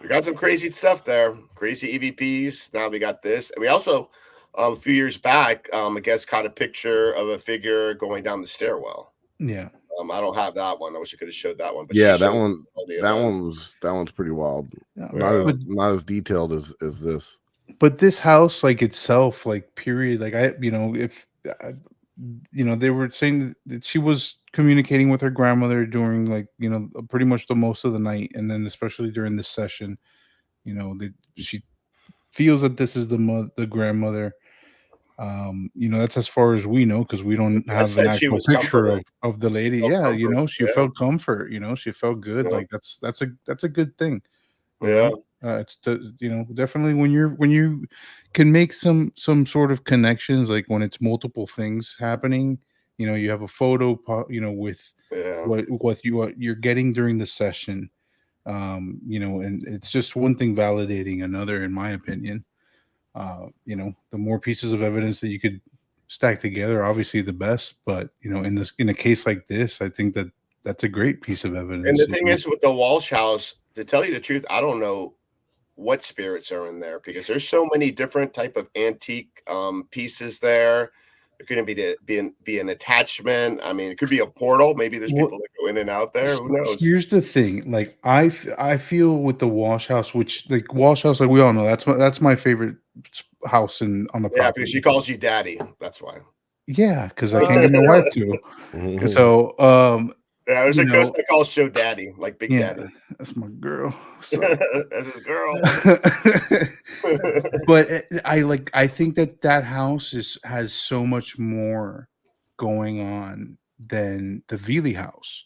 We got some crazy stuff there. Crazy EVPs. Now we got this. And we also, a few years back, a guest caught a picture of a figure going down the stairwell. Yeah. I don't have that one. I wish I could have showed that one. But yeah, that one's pretty wild. Yeah. Not as detailed as this. But this house, like itself, like period, like they were saying that she was communicating with her grandmother during like, pretty much the most of the night. And then especially during this session, she feels that this is the grandmother. That's as far as we know because we don't I have an said she actual was picture comforted. of the lady. Felt Yeah, comfort, she yeah. felt comfort. She felt good. Yeah. Like that's a good thing. Yeah. It's definitely when you can make some sort of connections, like when it's multiple things happening. You have a photo, with Yeah. what you're getting during the session. And it's just one thing validating another, in my opinion. The more pieces of evidence that you could stack together, obviously the best. But in a case like this, I think that's a great piece of And evidence. the thing is, with the Walsh house, to tell you the truth, I don't know what spirits are in there because there's so many different type of antique pieces there. It could be an attachment. I mean, it could be a portal. Maybe there's Well, people that go in and out there. Who knows? Here's the thing, like I feel with the Walsh house, which like Walsh house, like we all know, that's my favorite house on the Yeah, property. because she calls you daddy. That's why. Yeah, because I can't get my wife to. So yeah, there's a ghost that calls Joe daddy, like Big Daddy. That's my girl. So. That's his girl. But I think that house has so much more going on than the Veely house.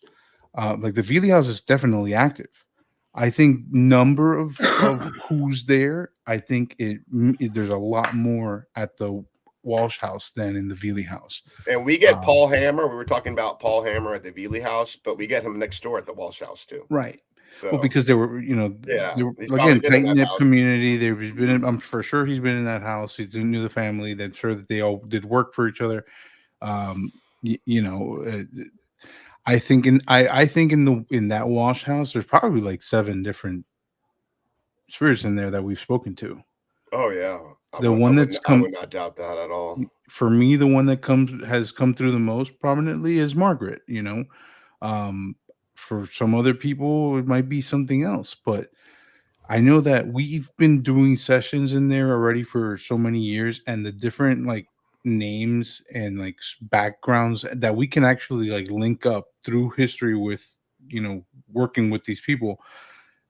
Like the Veely house is definitely active. I think number of who's there. I think there's a lot more at the Walsh house than in the Veely house. And we get Paul Hammer. We were talking about Paul Hammer at the Veely house, but we get him next door at the Walsh house too. Right. So, well, because they were, yeah, they were, he's again, probably been in tight that knit house. community. They've been in, I'm for sure he's been in that house. He knew the family. They're sure that they all did work for each other. I think in that Walsh house, there's probably like 7 different spirits in there that we've spoken to. Oh yeah, I would not doubt that at all. For me, the one that has come through the most prominently is Margaret. For some other people, it might be something else, but I know that we've been doing sessions in there already for so many years, and the different like names and like backgrounds that we can actually like link up through history with, working with these people.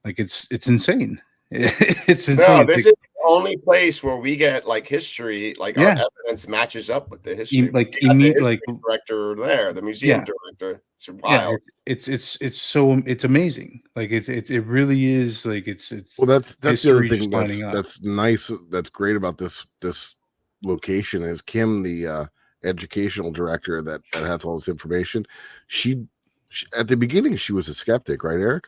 Like it's insane. It's insane. No, this is the only place where we get like history, like our evidence matches up with the history. The director there, the museum director. It's wild. It's amazing. Like it really is. Like it's well, that's the other thing that's nice. That's great about this location is Kim, the educational director that has all this information. She at the beginning she was a skeptic, right, Eric?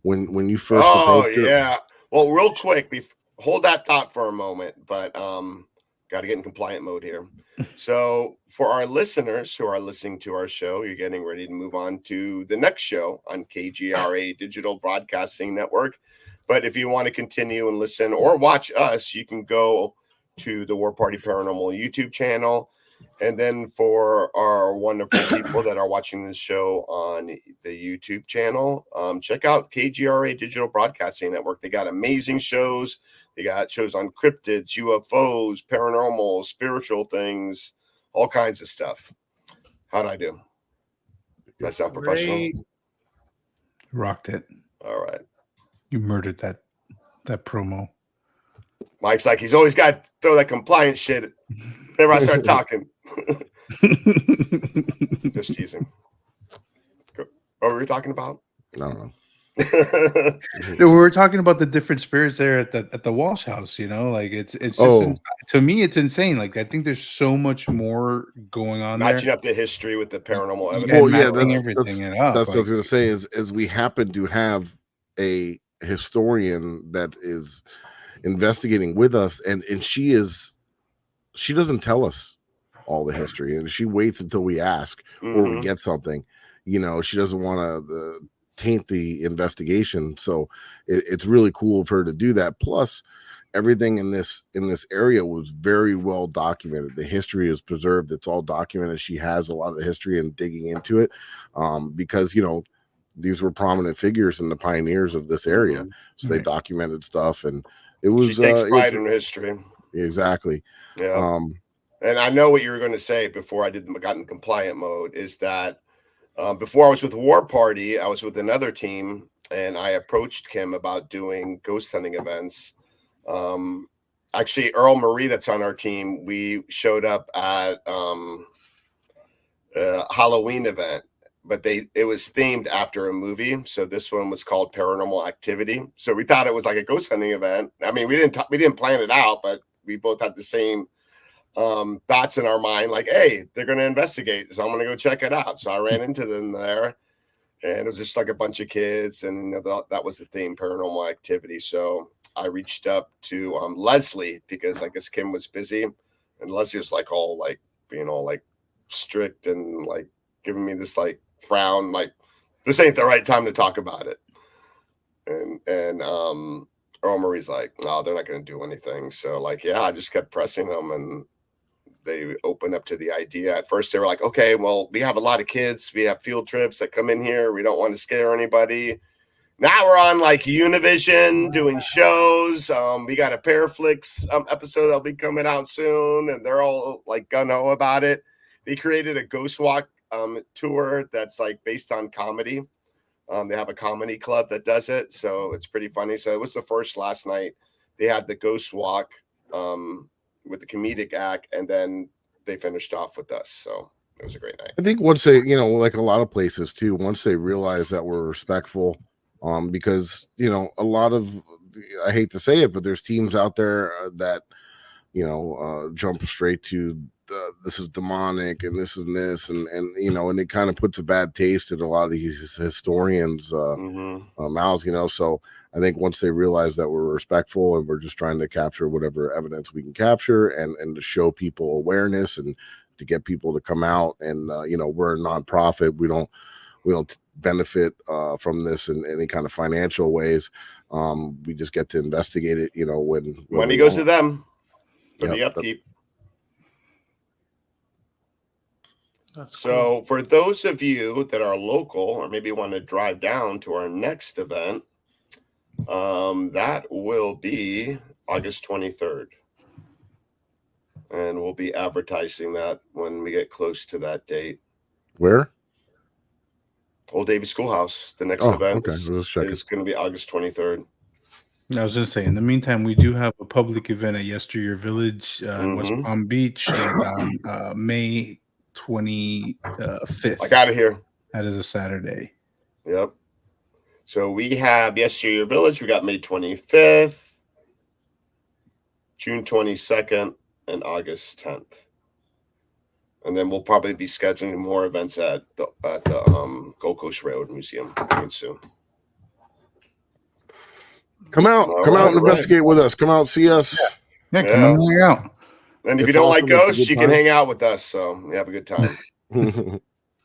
When you first approached her. Well, real quick, hold that thought for a moment, but got to get in compliant mode here. So for our listeners who are listening to our show, you're getting ready to move on to the next show on KGRA Digital Broadcasting Network. But if you want to continue and listen or watch us, you can go to the War Party Paranormal YouTube channel. And then for our wonderful people that are watching this show on the YouTube channel, check out KGRA Digital Broadcasting Network. They got amazing shows. They got shows on cryptids, UFOs, paranormal, spiritual things, all kinds of stuff. How'd I do? Did I sound professional? Rocked it. All right. You murdered that promo. Mike's like, he's always got to throw that compliance shit whenever I start talking. Just teasing. What were we talking about? I don't know. We were talking about the different spirits there at the Walsh house. Like it's just to me it's insane. Like I think there's so much more going on matching there. up the history with the paranormal evidence. Well, yeah, that's what I was going to say. Is we happen to have a historian that is investigating with us, and she doesn't tell us all the history, and she waits until we ask or we get something. She doesn't want to taint the investigation, so it's really cool of her to do that. Plus everything in this area was very well documented. The history is preserved. It's all documented. She has a lot of the history and digging into it because these were prominent figures and the pioneers of this area, so they documented stuff, and it was she takes pride in history. Exactly. Yeah. And I know what you were going to say before I got in compliant mode is that before I was with War Party, I was with another team, and I approached Kim about doing ghost hunting events. actually Earl Marie, that's on our team. We showed up at a Halloween event, but it was themed after a movie. So this one was called Paranormal Activity. So we thought it was like a ghost hunting event. I mean, we didn't plan it out, but we both had the same thoughts in our mind, like, hey, they're going to investigate, so I'm going to go check it out. So I ran into them there, and it was just like a bunch of kids, and that was the theme, Paranormal Activity. So I reached up to Leslie, because I guess Kim was busy, and Leslie was like all like being all like strict and like giving me this like frown, like this ain't the right time to talk about it. And Earl Marie's like, no, they're not going to do anything. So like, yeah, I just kept pressing them, and they opened up to the idea. At first they were like, okay, well, we have a lot of kids, we have field trips that come in here, we don't want to scare anybody. Now we're on like Univision doing shows. We got a Paraflix episode that'll be coming out soon, and they're all like gung-ho about it. They created a ghost walk tour that's like based on comedy. They have a comedy club that does it, so it's pretty funny. So it was the first last night. They had the ghost walk with the comedic act, and then they finished off with us. So it was a great night. I think once they, like a lot of places too, once they realize that we're respectful, because a lot of, I hate to say it, but there's teams out there that jump straight to this is demonic and this and this, and and it kind of puts a bad taste in a lot of these historians' mouths. So I think once they realize that we're respectful and we're just trying to capture whatever evidence we can capture, and to show people awareness and to get people to come out, and we're a nonprofit. We don't benefit from this in any kind of financial ways. We just get to investigate it. When money goes to them for the upkeep. So for those of you that are local, or maybe want to drive down to our next event, that will be August 23rd. And we'll be advertising that when we get close to that date. Where? Old Davie Schoolhouse. The next event is going to be August 23rd. I was going to say, in the meantime, we do have a public event at Yesteryear Village in West Palm Beach on May 25th. I got it here. That is a Saturday. Yep. So we have Yesteryear Village. We got May 25th, June 22nd, and August 10th. And then we'll probably be scheduling more events at the Gold Coast Railroad Museum soon. Come out and investigate with us. Come out, see us. Yeah, come and hang out. And if you don't like ghosts, you can hang out with us. So you have a good time. You're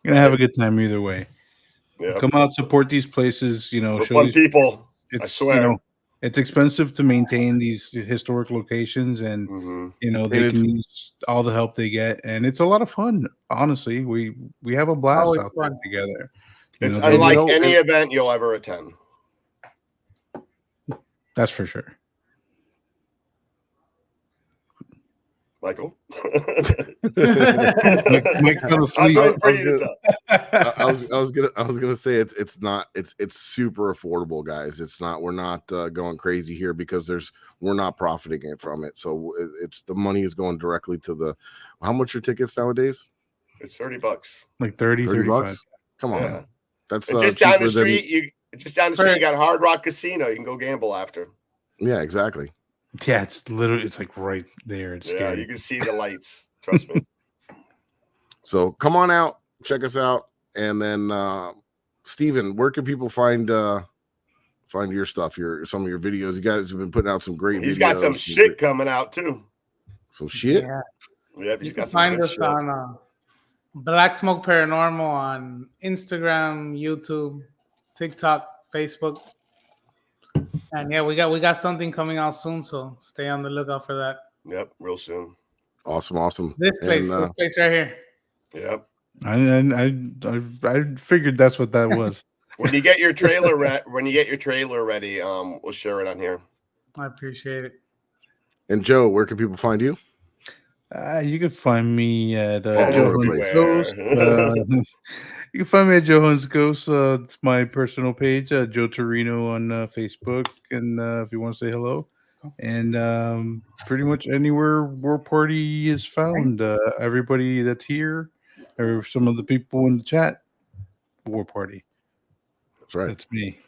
gonna have a good time either way. Yeah. Come out, support these places. We're fun people. I swear. It's expensive to maintain these historic locations, and they can use all the help they get, and it's a lot of fun. Honestly, we have a blast out there together. It's unlike any event you'll ever attend. That's for sure. Michael, Mike fell asleep. I was gonna say it's super affordable, guys. It's not. We're not going crazy here because we're not profiting from it. So it's the money is going directly to the. How much are tickets nowadays? It's $30. Like 30 $35. Come on, that's just down the street. You got Hard Rock Casino. You can go gamble after. Yeah, exactly. Yeah, it's like right there. It's scary. You can see the lights. Trust me. So come on out, check us out, and then Steven, where can people find your stuff? Some of your videos. You guys have been putting out some great. He's got some shit coming out too. Some shit. Yeah, you can find us on Black Smoke Paranormal on Instagram, YouTube, TikTok, Facebook. And yeah, we got something coming out soon, so stay on the lookout for that. Yep, real soon. Awesome. This place right here. Yep. I figured that's what that was. When you get your trailer ready, we'll share it on here. I appreciate it. And Joe, where can people find you? You can find me at Joe Hunt's Ghost. You can find me at Joe Hunt's Ghost. It's my personal page, Joe Torino on Facebook. And if you want to say hello, And pretty much anywhere War Party is found, everybody that's here, or some of the people in the chat, War Party. That's right. That's me.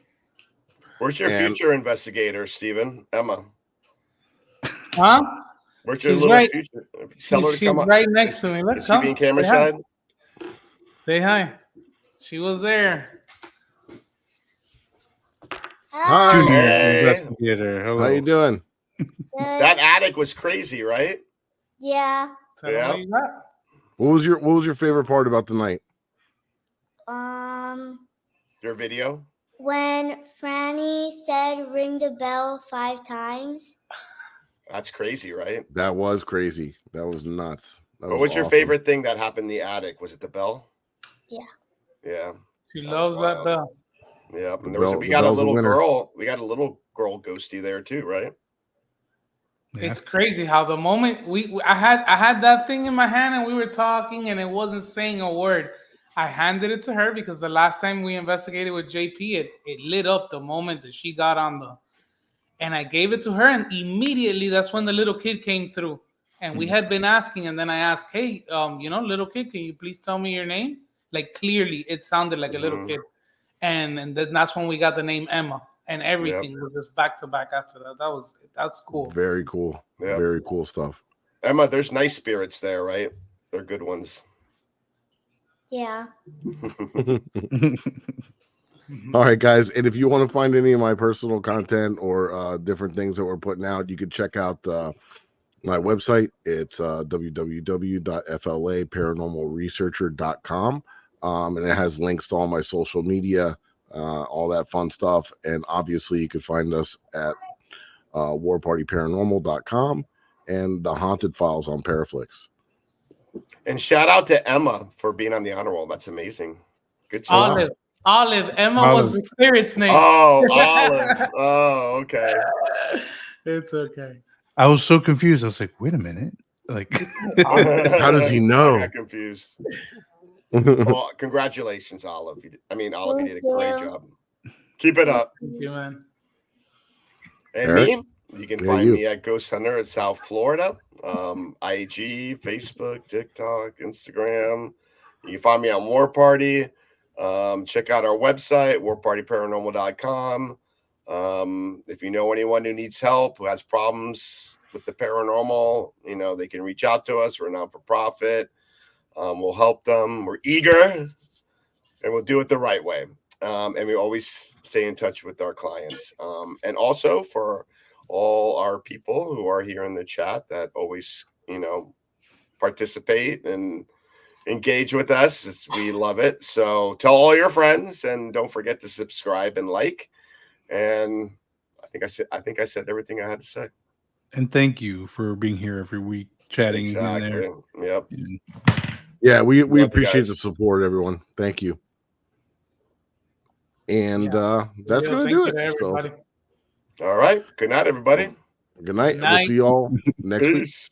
Where's your future investigator, Stephen? Emma. Huh? Where's your She's little right. future? Tell her to She's come up. right next to me. Let's Is she being camera shy? Say hi. She was there. Hi. Junior Hey. investigator. Hello. How you doing? That attic was crazy, right? Yeah. Yeah. What was your favorite part about the night? Your video? When Franny said ring the bell 5 times. That's crazy, right? That was crazy. That was nuts. That What was was your awesome. favorite thing that happened in the attic? Was it the bell? Yeah. Yeah. She loves that bell. Yeah. And we The got a bell's a little winner. girl. We got a little girl ghosty there too, right? It's crazy how the moment I had that thing in my hand and we were talking and it wasn't saying a word. I handed it to her because the last time we investigated with JP, it lit up the moment that she got on and I gave it to her, and immediately that's when the little kid came through. And we had been asking, and then I asked, hey, little kid, can you please tell me your name? Like clearly it sounded like a little kid. And then that's when we got the name Emma. And everything was just back to back after that. That's cool. Very cool. Yep. Very cool stuff. Emma, there's nice spirits there, right? They're good ones. Yeah. All right, guys. And if you want to find any of my personal content or different things that we're putting out, you can check out my website. It's www.flaparanormalresearcher.com. And it has links to all my social media, all that fun stuff. And obviously, you can find us at warpartyparanormal.com and the Haunted Files on Paraflix. And shout out to Emma for being on the honor roll. That's amazing. Good job. Olive. Emma was the spirit's name. Oh, Olive. Oh, okay. It's okay. I was so confused. I was like, wait a minute. Like, how does he know? I got confused. Well, congratulations, Olive. Olive, you did a great job. Keep it up. Thank you, man. And Eric? me, you can find me at Ghost Hunter in South Florida, IG, Facebook, TikTok, Instagram. You can find me on War Party. Check out our website, warpartyparanormal.com. If you know anyone who needs help, who has problems with the paranormal, they can reach out to us. We're not for profit. We'll help them. We're eager, and we'll do it the right way. And we always stay in touch with our clients. And also for all our people who are here in the chat that always, participate and engage with us. We love it. So tell all your friends, and don't forget to subscribe and like. And I think I said everything I had to say. and thank you for being here every week, chatting. Exactly. In there. Yep. Yeah, we Love you appreciate guys. the support, everyone. Thank you. And that's going to Thank do you it. to everybody. All right. Good night, everybody. Good night. Good We'll night. see you all next week. Peace.